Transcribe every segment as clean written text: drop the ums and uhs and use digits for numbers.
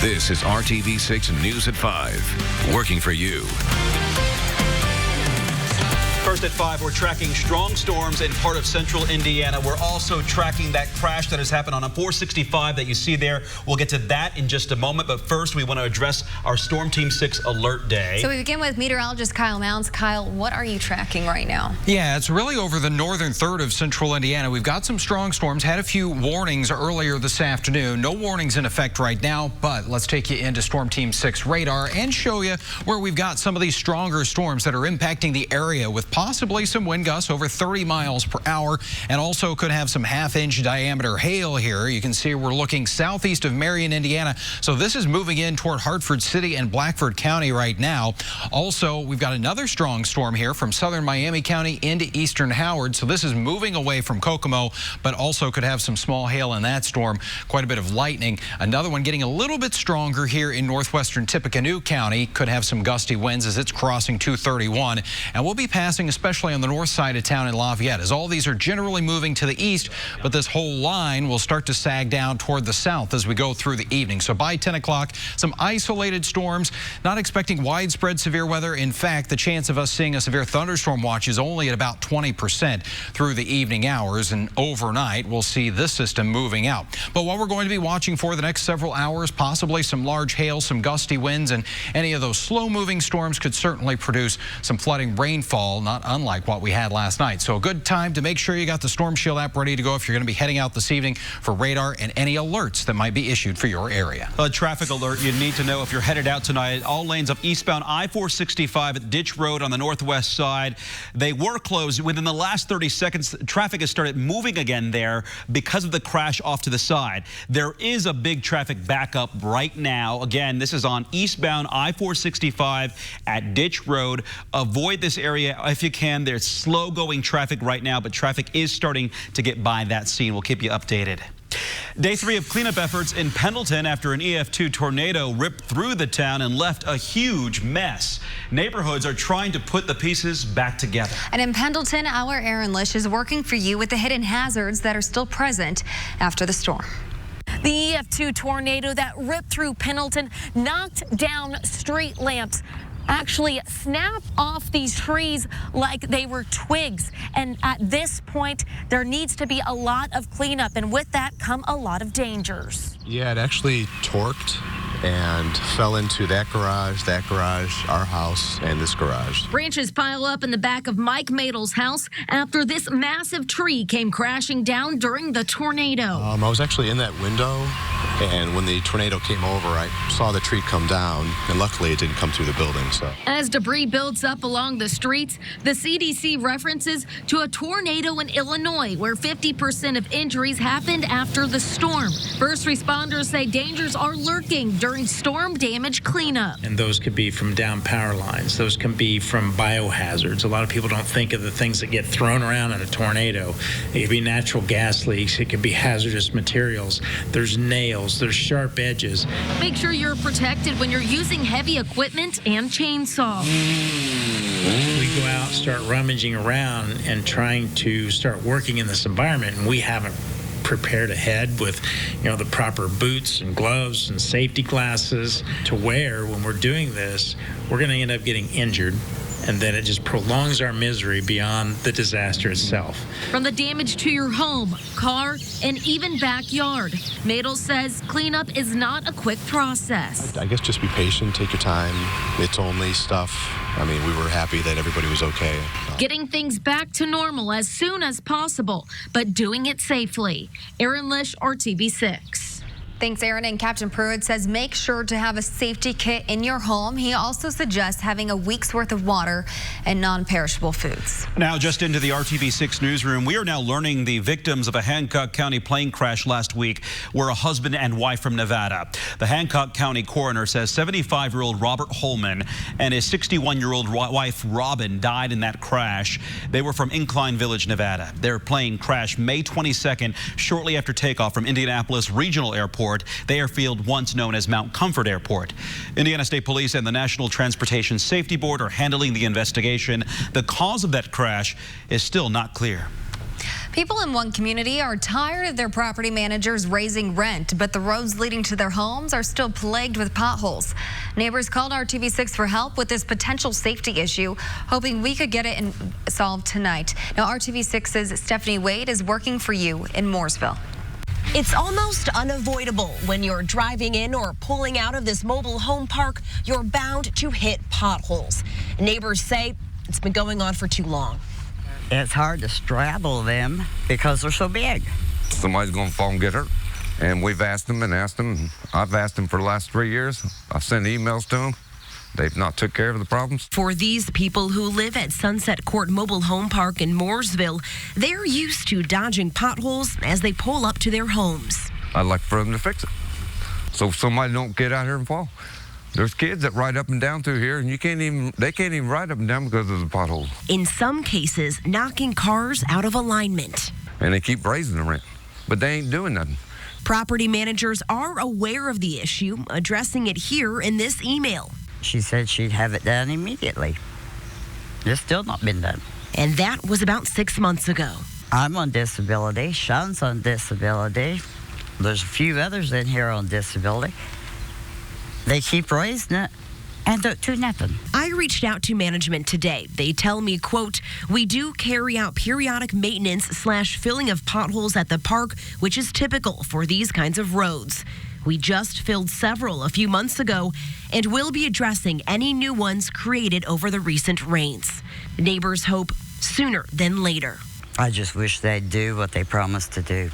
This is RTV6 News at 5, working for you. First at 5, we're tracking strong storms in part of central Indiana. We're also tracking that crash that has happened on a 465 that you see there. We'll get to that in just a moment, but first we want to address our Storm Team 6 alert day. So we begin with meteorologist Kyle Mounds. Kyle, what are you tracking right now? Yeah, it's really over the northern third of central Indiana. We've got some strong storms, had a few warnings earlier this afternoon. No warnings in effect right now, but let's take you into Storm Team 6 radar and show you where we've got some of these stronger storms that are impacting the area with possibly some wind gusts over 30 miles per hour, and also could have some half-inch diameter hail here. You can see we're looking southeast of Marion, Indiana. So this is moving in toward Hartford City and Blackford County right now. Also, we've got another strong storm here from southern Miami County into eastern Howard. So this is moving away from Kokomo, but also could have some small hail in that storm. Quite a bit of lightning. Another one getting a little bit stronger here in northwestern Tippecanoe County. Could have some gusty winds as it's crossing 231. And we'll be passing especially on the north side of town in Lafayette, as all these are generally moving to the east, but this whole line will start to sag down toward the south as we go through the evening. So by 10 o'clock, some isolated storms, not expecting widespread severe weather. In fact, the chance of us seeing a severe thunderstorm watch is only at about 20% through the evening hours, and overnight we'll see this system moving out. But what we're going to be watching for the next several hours, possibly some large hail, some gusty winds, and any of those slow-moving storms could certainly produce some flooding rainfall, not unlike what we had last night. So a good time to make sure you got the Storm Shield app ready to go if you're going to be heading out this evening for radar and any alerts that might be issued for your area. A traffic alert you need to know if you're headed out tonight. All lanes of eastbound I-465 at Ditch Road on the northwest side. They were closed. Within the last 30 seconds, traffic has started moving again there because of the crash off to the side. There is a big traffic backup right now. Again, this is on eastbound I-465 at Ditch Road. Avoid this area if you can. There's slow-going traffic right now, but traffic is starting to get by that scene. We'll keep you updated. Day 3 of cleanup efforts in Pendleton after an EF2 tornado ripped through the town and left a huge mess. Neighborhoods are trying to put the pieces back together. And in Pendleton, our Aaron Lish is working for you with the hidden hazards that are still present after the storm. The EF2 tornado that ripped through Pendleton knocked down street lamps, actually snapped off these trees like they were twigs. And at this point, there needs to be a lot of cleanup, and with that come a lot of dangers. Yeah, it actually torqued and fell into that garage, our house, and this garage. Branches pile up in the back of Mike Madel's house after this massive tree came crashing down during the tornado. I was actually in that window, and when the tornado came over, I saw the tree come down, and luckily it didn't come through the building. So, as debris builds up along the streets, the CDC references to a tornado in Illinois where 50% of injuries happened after the storm. First responders say dangers are lurking during storm damage cleanup. And those could be from down power lines. Those can be from biohazards. A lot of people don't think of the things that get thrown around in a tornado. It could be natural gas leaks. It could be hazardous materials. There's nails. There's sharp edges. Make sure you're protected when you're using heavy equipment and chainsaw. We go out, start rummaging around and trying to start working in this environment, and we haven't prepared ahead with, the proper boots and gloves and safety glasses to wear when we're doing this. We're going to end up getting injured, and then it just prolongs our misery beyond the disaster itself. From the damage to your home, car, and even backyard, Madel says cleanup is not a quick process. I guess just be patient, take your time. It's only stuff. I mean, we were happy that everybody was okay. Getting things back to normal as soon as possible, but doing it safely. Aaron Lish, RTV6. Thanks, Aaron. And Captain Pruitt says make sure to have a safety kit in your home. He also suggests having a week's worth of water and non-perishable foods. Now, just into the RTV6 newsroom, we are now learning the victims of a Hancock County plane crash last week were a husband and wife from Nevada. The Hancock County coroner says 75-year-old Robert Holman and his 61-year-old wife Robin died in that crash. They were from Incline Village, Nevada. Their plane crashed May 22nd, shortly after takeoff from Indianapolis Regional Airport, the airfield once known as Mount Comfort Airport. Indiana State Police and the National Transportation Safety Board are handling the investigation. The cause of that crash is still not clear. People in one community are tired of their property managers raising rent, but the roads leading to their homes are still plagued with potholes. Neighbors called RTV6 for help with this potential safety issue, hoping we could get it solved tonight. Now, RTV6's Stephanie Wade is working for you in Mooresville. It's almost unavoidable when you're driving in or pulling out of this mobile home park. You're bound to hit potholes. Neighbors say it's been going on for too long. It's hard to straddle them because they're so big. Somebody's going to fall and get hurt. And we've asked them and asked them. I've asked them for the last 3 years. I've sent emails to them. They've not took care of the problems. For these people who live at Sunset Court Mobile Home Park in Mooresville, they're used to dodging potholes as they pull up to their homes. I'd like for them to fix it so somebody don't get out here and fall. There's kids that ride up and down through here, and they can't even ride up and down because of the potholes. In some cases, knocking cars out of alignment. And they keep raising the rent, but they ain't doing nothing. Property managers are aware of the issue, addressing it here in this email. She said she'd have it done immediately. It's still not been done. And that was about 6 months ago. I'm on disability. Sean's on disability. There's a few others in here on disability. They keep raising it and don't do nothing. I reached out to management today. They tell me, quote, "We do carry out periodic maintenance / filling of potholes at the park, which is typical for these kinds of roads. We just filled several a few months ago and will be addressing any new ones created over the recent rains." Neighbors hope sooner than later. I just wish they'd do what they promised to do.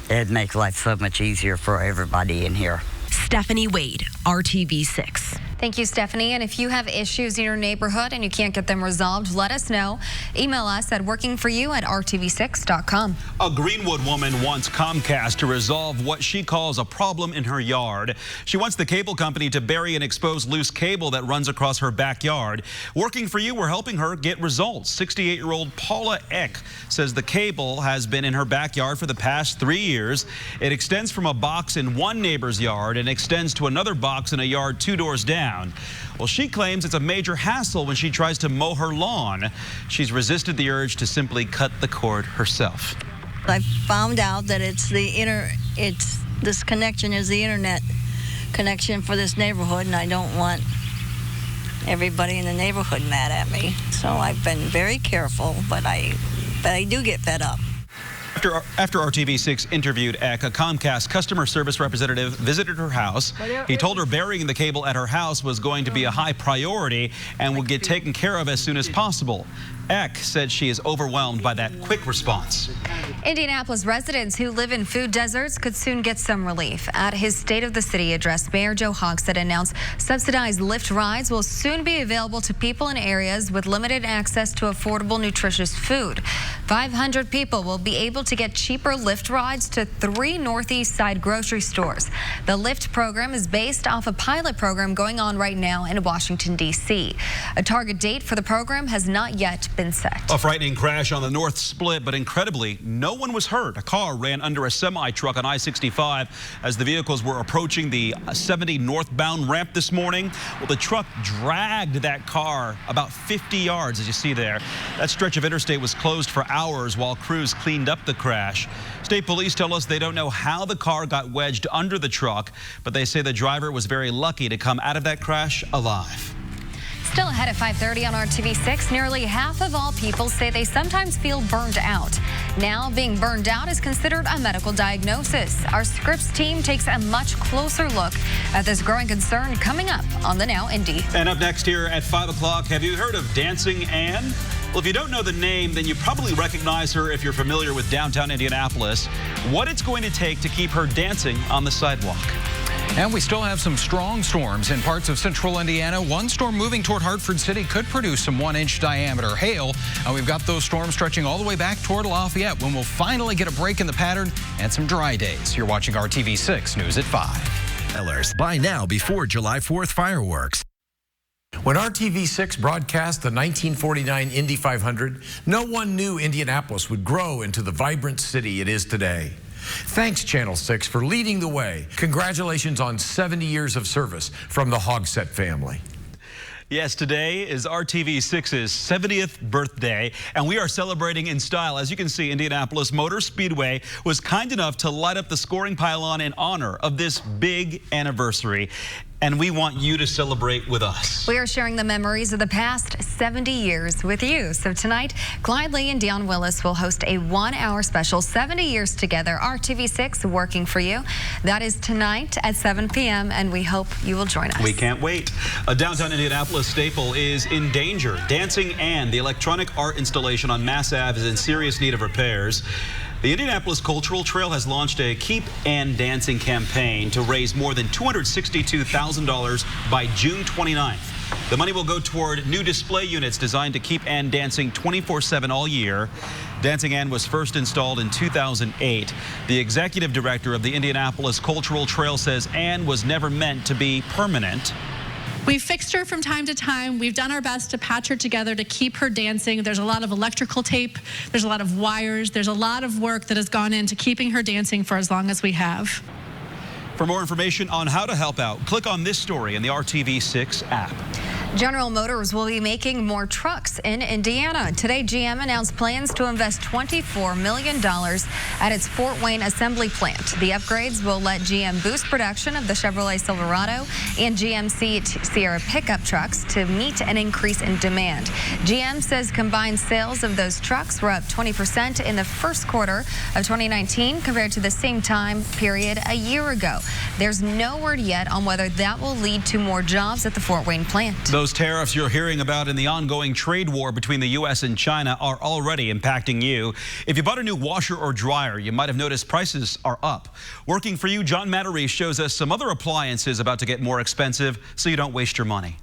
It'd make life so much easier for everybody in here. Stephanie Wade, RTV6. Thank you, Stephanie. And if you have issues in your neighborhood and you can't get them resolved, let us know. Email us at workingforyou@rtv6.com. A Greenwood woman wants Comcast to resolve what she calls a problem in her yard. She wants the cable company to bury and expose loose cable that runs across her backyard. Working for You, we're helping her get results. 68-year-old Paula Eck says the cable has been in her backyard for the past 3 years. It extends from a box in one neighbor's yard and extends to another box in a yard 2 doors down. Well, she claims it's a major hassle when she tries to mow her lawn. She's resisted the urge to simply cut the cord herself. I found out that this connection is the internet connection for this neighborhood, and I don't want everybody in the neighborhood mad at me. So I've been very careful, but I do get fed up. After RTV6 interviewed Eck, a Comcast customer service representative visited her house. He told her burying the cable at her house was going to be a high priority and would get taken care of as soon as possible. Eck said she is overwhelmed by that quick response. Indianapolis residents who live in food deserts could soon get some relief. At his State of the City address, Mayor Joe Hogsett announced subsidized Lyft rides will soon be available to people in areas with limited access to affordable, nutritious food. 500 people will be able to get cheaper Lyft rides to 3 Northeast Side grocery stores. The Lyft program is based off a pilot program going on right now in Washington, D.C. A target date for the program has not yet been set. A frightening crash on the North Split, but incredibly, no one was hurt. A car ran under a semi-truck on I-65 as the vehicles were approaching the 70 northbound ramp this morning. Well, the truck dragged that car about 50 yards, as you see there. That stretch of interstate was closed for hours while crews cleaned up the crash. State police tell us they don't know how the car got wedged under the truck, but they say the driver was very lucky to come out of that crash alive. Still ahead at 5:30 on RTV6, nearly half of all people say they sometimes feel burned out. Now, being burned out is considered a medical diagnosis. Our Scripps team takes a much closer look at this growing concern coming up on the Now Indy. And up next here at 5 o'clock, have you heard of Dancing Ann? Well, if you don't know the name, then you probably recognize her if you're familiar with downtown Indianapolis. What it's going to take to keep her dancing on the sidewalk. And we still have some strong storms in parts of central Indiana. One storm moving toward Hartford City could produce some 1-inch diameter hail. And we've got those storms stretching all the way back toward Lafayette when we'll finally get a break in the pattern and some dry days. You're watching RTV6 News at 5. Buy now before July 4th fireworks. When RTV6 broadcast the 1949 Indy 500, no one knew Indianapolis would grow into the vibrant city it is today. Thanks, Channel 6, for leading the way. Congratulations on 70 years of service from the Hogsett family. Yes, today is RTV6's 70th birthday, and we are celebrating in style. As you can see, Indianapolis Motor Speedway was kind enough to light up the scoring pylon in honor of this big anniversary. And we want you to celebrate with us. We are sharing the memories of the past 70 years with you. So tonight, Clyde Lee and Dion Willis will host a 1-hour special, 70 years together, RTV6 working for you. That is tonight at 7 p.m. and we hope you will join us. We can't wait. A downtown Indianapolis staple is in danger. Dancing Ann, the electronic art installation on Mass Ave, is in serious need of repairs. The Indianapolis Cultural Trail has launched a Keep Ann Dancing campaign to raise more than $262,000 by June 29th. The money will go toward new display units designed to keep Ann dancing 24/7 all year. Dancing Ann was first installed in 2008. The executive director of the Indianapolis Cultural Trail says Ann was never meant to be permanent. We've fixed her from time to time. We've done our best to patch her together to keep her dancing. There's a lot of electrical tape. There's a lot of wires. There's a lot of work that has gone into keeping her dancing for as long as we have. For more information on how to help out, click on this story in the RTV6 app. General Motors will be making more trucks in Indiana. Today, GM announced plans to invest $24 million at its Fort Wayne assembly plant. The upgrades will let GM boost production of the Chevrolet Silverado and GMC Sierra pickup trucks to meet an increase in demand. GM says combined sales of those trucks were up 20% in the first quarter of 2019 compared to the same time period a year ago. There's no word yet on whether that will lead to more jobs at the Fort Wayne plant. Those tariffs you're hearing about in the ongoing trade war between the U.S. and China are already impacting you. If you bought a new washer or dryer, you might have noticed prices are up. Working for you, John Mattery shows us some other appliances about to get more expensive so you don't waste your money.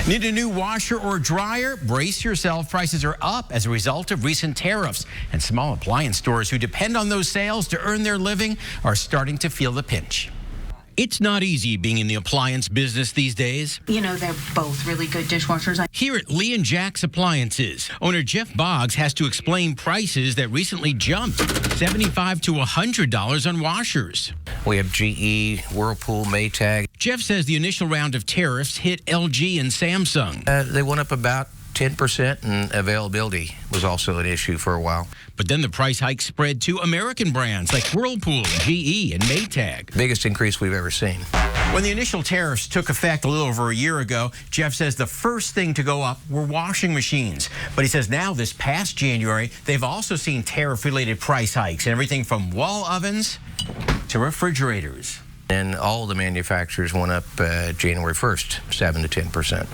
Need a new washer or dryer? Brace yourself. Prices are up as a result of recent tariffs. And small appliance stores who depend on those sales to earn their living are starting to feel the pinch. It's not easy being in the appliance business these days. You know, they're both really good dishwashers. Here at Lee and Jack's Appliances, owner Jeff Boggs has to explain prices that recently jumped $75 to $100 on washers. We have GE, Whirlpool, Maytag. Jeff says the initial round of tariffs hit LG and Samsung. They went up about 10%, and availability was also an issue for a while. But then the price hike spread to American brands like Whirlpool, GE, and Maytag. Biggest increase we've ever seen. When the initial tariffs took effect a little over a year ago, Jeff says the first thing to go up were washing machines. But he says now, this past January, they've also seen tariff-related price hikes, everything from wall ovens to refrigerators. And all the manufacturers went up January 1st, 7 to 10%.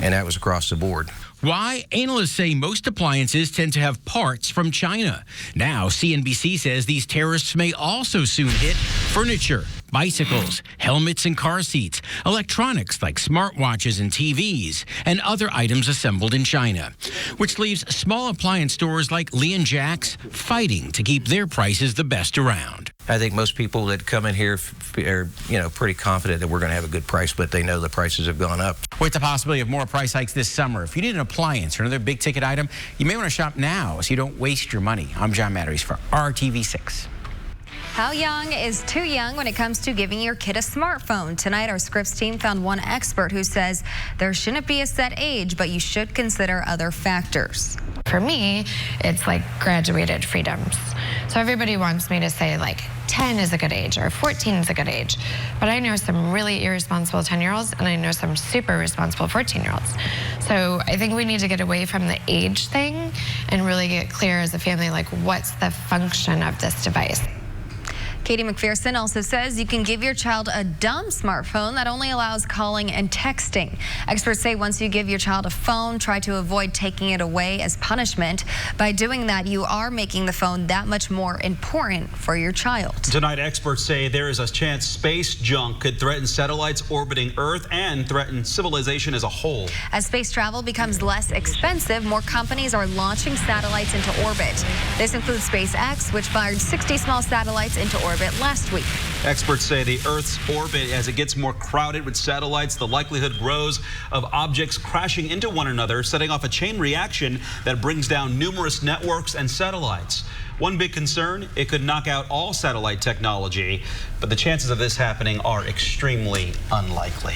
And that was across the board. Why? Analysts say most appliances tend to have parts from China. Now, CNBC says these tariffs may also soon hit furniture, bicycles, helmets and car seats, electronics like smartwatches and TVs, and other items assembled in China, which leaves small appliance stores like Lee and Jack's fighting to keep their prices the best around. I think most people that come in here are, pretty confident that we're going to have a good price, but they know the prices have gone up. With the possibility of more price hikes this summer, if you need an appliance or another big ticket item, you may want to shop now so you don't waste your money. I'm John Mattery for RTV6. How young is too young when it comes to giving your kid a smartphone? Tonight, our Scripps team found one expert who says there shouldn't be a set age, but you should consider other factors. For me, it's like graduated freedoms. So everybody wants me to say like 10 is a good age or 14 is a good age. But I know some really irresponsible 10-year-olds and I know some super responsible 14-year-olds. So I think we need to get away from the age thing and really get clear as a family, like what's the function of this device. Katie McPherson also says you can give your child a dumb smartphone that only allows calling and texting. Experts say once you give your child a phone, try to avoid taking it away as punishment. By doing that, you are making the phone that much more important for your child. Tonight, experts say there is a chance space junk could threaten satellites orbiting Earth and threaten civilization as a whole. As space travel becomes less expensive, more companies are launching satellites into orbit. This includes SpaceX, which fired 60 small satellites into orbit last week. Experts say the Earth's orbit, as it gets more crowded with satellites, the likelihood grows of objects crashing into one another, setting off a chain reaction that brings down numerous networks and satellites. One big concern, it could knock out all satellite technology, but the chances of this happening are extremely unlikely.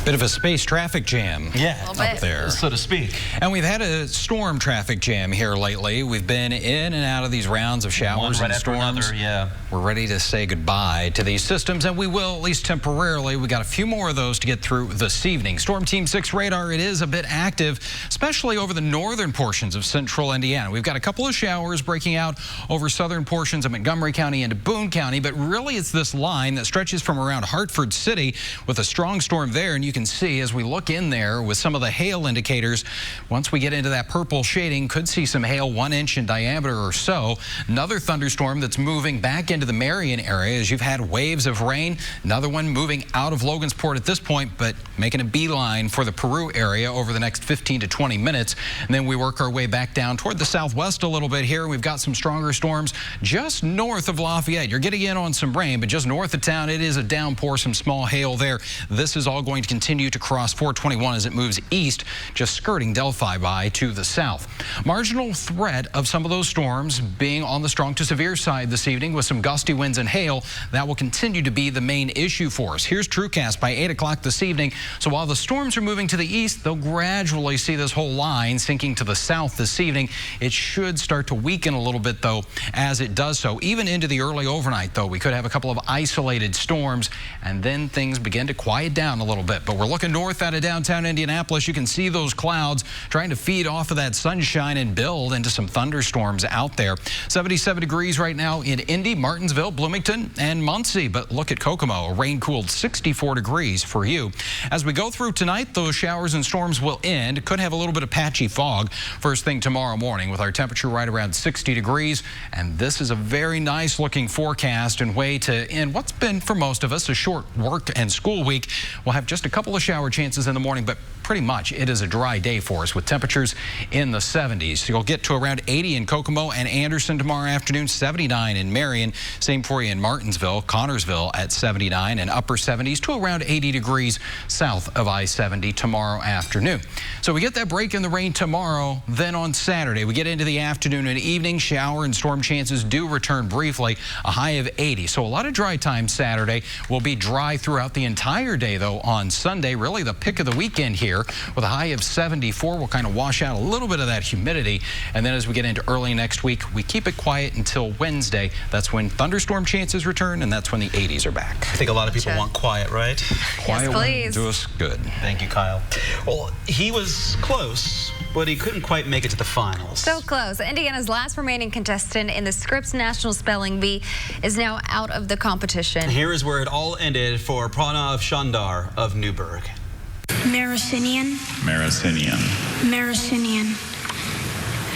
Bit of a space traffic jam up there, so to speak. And we've had a storm traffic jam here lately. We've been in and out of these rounds of showers and storms. We're ready to say goodbye to these systems, and we will, at least temporarily. We got a few more of those to get through this evening. Storm Team 6 radar, it is a bit active, especially over the northern portions of central Indiana. We've got a couple of showers breaking out over southern portions of Montgomery County into Boone County, but really it's this line that stretches from around Hartford City with a strong storm there. And you can see as we look in there with some of the hail indicators, once we get into that purple shading, could see some hail 1 inch in diameter or so. Another thunderstorm that's moving back into the Marion area as you've had waves of rain. Another one moving out of Logansport at this point, but making a beeline for the Peru area over the next 15 to 20 minutes. And then we work our way back down toward the southwest a little bit here. We've got some stronger storms just north of Lafayette. You're getting in on some rain, but just north of town, it is a downpour, some small hail there. This is all going to continue to cross 421 as it moves east, just skirting Delphi by to the south. Marginal threat of some of those storms being on the strong to severe side this evening with some gusty winds and hail. That will continue to be the main issue for us. Here's TrueCast by 8 o'clock this evening. So while the storms are moving to the east, they'll gradually see this whole line sinking to the south this evening. It should start to weaken a little bit, though, as it does so. Even into the early overnight, though, we could have a couple of isolated storms, and then things begin to quiet down a little bit. But we're looking north out of downtown Indianapolis. You can see those clouds trying to feed off of that sunshine and build into some thunderstorms out there. 77 degrees right now in Indy, Martinsville, Bloomington, and Muncie. But look at Kokomo, a rain-cooled 64 degrees for you. As we go through tonight, those showers and storms will end. Could have a little bit of patchy fog first thing tomorrow morning with our temperature right around 60 degrees. And this is a very nice looking forecast and way to end what's been for most of us a short work and school week. We'll have just a couple of shower chances in the morning, but pretty much it is a dry day for us with temperatures in the 70s. You'll get to around 80 in Kokomo and Anderson tomorrow afternoon, 79 in Marion. Same for you in Martinsville, Connorsville at 79 and upper 70s to around 80 degrees south of I-70 tomorrow afternoon. So we get that break in the rain tomorrow. Then on Saturday, we get into the afternoon and evening. Shower and storm chances do return briefly, a high of 80. So a lot of dry time Saturday. Will be dry throughout the entire day, though, on Sunday. Really the pick of the weekend here with a high of 74. We'll kind of wash out a little bit of that humidity. And then as we get into early next week, we keep it quiet until Wednesday. That's when thunderstorm chances return, and that's when the 80s are back. I think a lot of people want quiet, right? Quiet yes, please. Do us good. Thank you, Kyle. Well, he was close, but he couldn't quite make it to the finals. So close. Indiana's last remaining contestant in the Scripps National Spelling Bee is now out of the competition. Here is where it all ended for Pranav Chandar of Newburgh. Maricinian. Maricinian. Maricinian.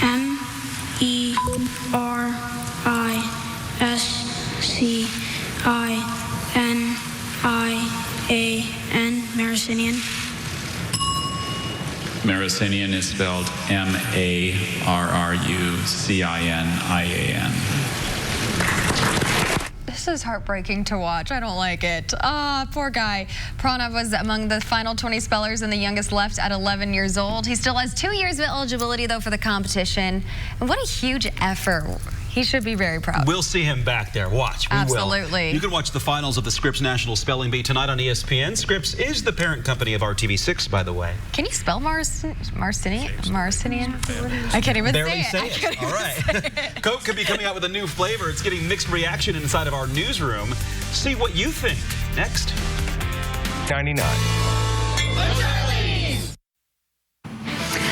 M-E-R-I-S-C-I-N-I-A-N. Maricinian. Maricinian is spelled M-A-R-R-U-C-I-N-I-A-N. This is heartbreaking to watch. I don't like it. Poor guy. Pranav was among the final 20 spellers and the youngest left at 11 years old. He still has 2 years of eligibility, though, for the competition. And what a huge effort. He should be very proud. We'll see him back there. Watch. We Absolutely. will. You can watch the finals of the Scripps National Spelling Bee tonight on ESPN. Scripps is the parent company of RTV6, by the way. Can you spell Marcinian? I can't even Barely say it. All right. Coke could be coming out with a new flavor. It's getting mixed reaction inside of our newsroom. See what you think. Next. 99.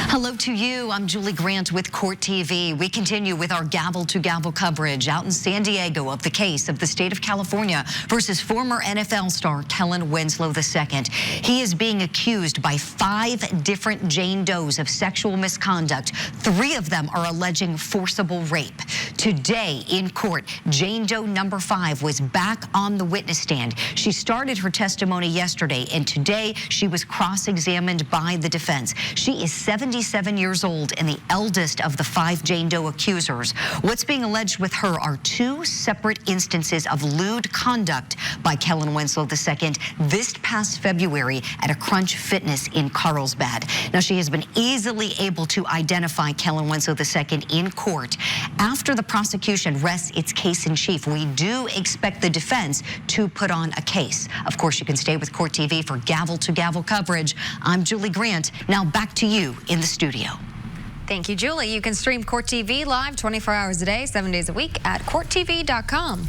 Hello to you. I'm Julie Grant with Court TV. We continue with our gavel-to-gavel coverage out in San Diego of the case of the state of California versus former NFL star Kellen Winslow II. He is being accused by 5 different Jane Does of sexual misconduct. 3 of them are alleging forcible rape. Today in court, Jane Doe number 5 was back on the witness stand. She started her testimony yesterday, and today she was cross-examined by the defense. She is 76 27 years old and the eldest of the 5 Jane Doe accusers. What's being alleged with her are 2 separate instances of lewd conduct by Kellen Winslow II this past February at a Crunch Fitness in Carlsbad. Now, she has been easily able to identify Kellen Winslow II in court. After the prosecution rests its case in chief, we do expect the defense to put on a case. Of course, you can stay with Court TV for gavel-to-gavel coverage. I'm Julie Grant. Now back to you in the studio. Thank you, Julie. You can stream Court TV live 24 hours a day, 7 days a week at courttv.com.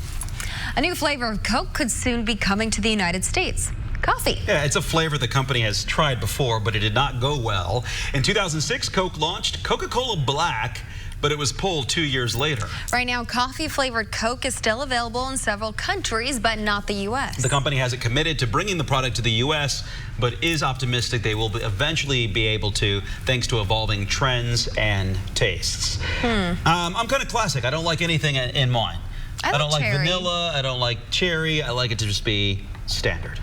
A new flavor of Coke could soon be coming to the United States. Coffee. Yeah, it's a flavor the company has tried before, but it did not go well. In 2006, Coke launched Coca-Cola Black, but it was pulled 2 years later. Right now, coffee-flavored Coke is still available in several countries, but not the U.S. The company hasn't committed to bringing the product to the U.S., but is optimistic they will eventually be able to, thanks to evolving trends and tastes. I'm kind of classic. I don't like anything in mine. I don't like vanilla. I don't like cherry. I like it to just be standard.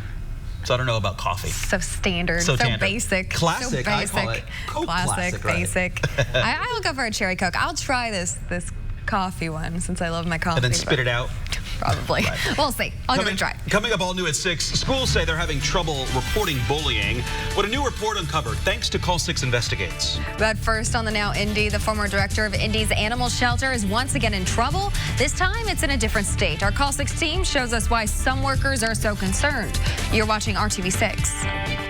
So I don't know about coffee. So standard, so basic. Classic, so basic. I call it. Coke classic, basic. I will go for a cherry Coke. I'll try this coffee one since I love my coffee. And then spit it out? Probably. Right. We'll see. I'll give it a try. Coming up all new at 6, schools say they're having trouble reporting bullying. What a new report uncovered thanks to Call 6 Investigates. But first on the Now Indy, the former director of Indy's animal shelter is once again in trouble. This time it's in a different state. Our Call 6 team shows us why some workers are so concerned. You're watching RTV6.